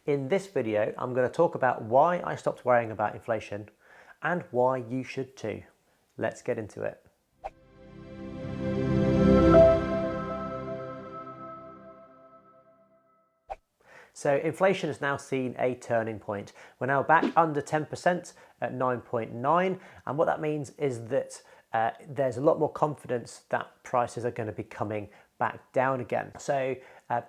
In this video, I'm going to talk about why I stopped worrying about inflation and why you should too. Let's get into it. So inflation has now seen a turning point. We're now back under 10% at 9.9, and what that means is that there's a lot more confidence that prices are going to be coming back down again. So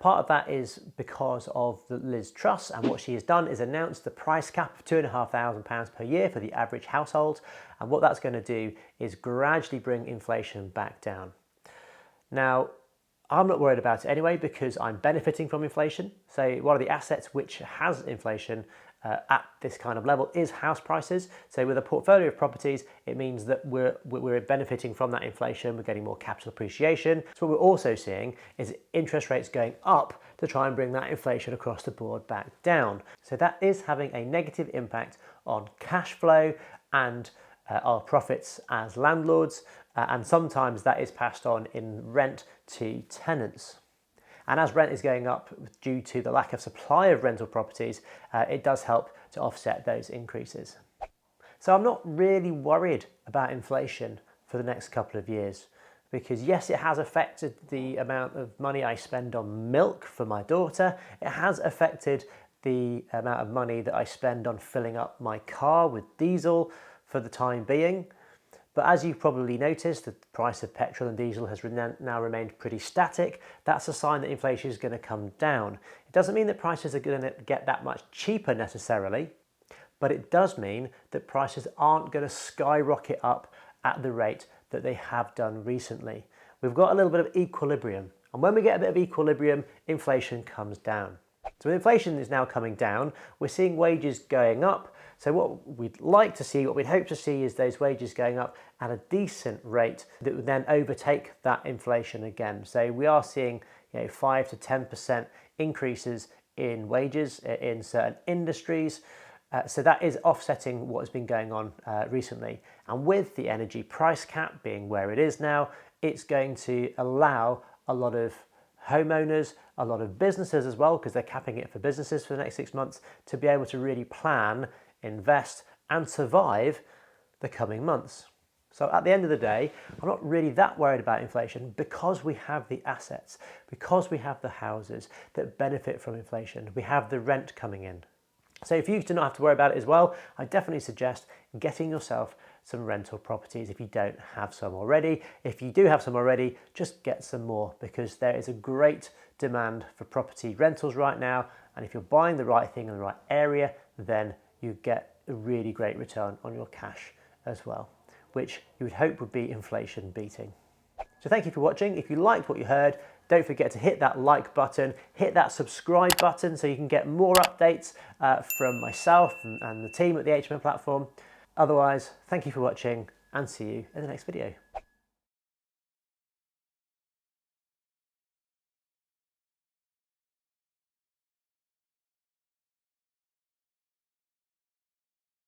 part of that is because of Liz Truss, and what she has done is announced the price cap of £2,500 per year for the average household, and what that's going to do is gradually bring inflation back down. Now, I'm not worried about it anyway because I'm benefiting from inflation. So one of the assets which has inflation at this kind of level is house prices. So with a portfolio of properties, it means that we're benefiting from that inflation. We're getting more capital appreciation. So what we're also seeing is interest rates going up to try and bring that inflation across the board back down. So that is having a negative impact on cash flow and our profits as landlords, and sometimes that is passed on in rent to tenants. And as rent is going up due to the lack of supply of rental properties, it does help to offset those increases. So I'm not really worried about inflation for the next couple of years, because yes, it has affected the amount of money I spend on milk for my daughter. It has affected the amount of money that I spend on filling up my car with diesel for the time being. But as you've probably noticed, the price of petrol and diesel has now remained pretty static. That's a sign that inflation is going to come down. It doesn't mean that prices are going to get that much cheaper necessarily, but it does mean that prices aren't going to skyrocket up at the rate that they have done recently. We've got a little bit of equilibrium, and when we get a bit of equilibrium, inflation comes down. So inflation is now coming down, we're seeing wages going up. So what we'd like to see, what we'd hope to see, is those wages going up at a decent rate that would then overtake that inflation again. So we are seeing 5 to 10% increases in wages in certain industries. So that is offsetting what has been going on recently. And with the energy price cap being where it is now, it's going to allow a lot of homeowners, a lot of businesses as well, because they're capping it for businesses for the next 6 months, to be able to really plan, invest and survive the coming months. So at the end of the day, I'm not really that worried about inflation because we have the assets, because we have the houses that benefit from inflation. We have the rent coming in. So if you do not have to worry about it as well, I definitely suggest getting yourself some rental properties if you don't have some already. If you do have some already, just get some more, because there is a great demand for property rentals right now. And if you're buying the right thing in the right area, then you get a really great return on your cash as well, which you would hope would be inflation beating. So thank you for watching. If you liked what you heard, don't forget to hit that like button, hit that subscribe button so you can get more updates from myself and the team at the HMO platform. Otherwise, thank you for watching and see you in the next video.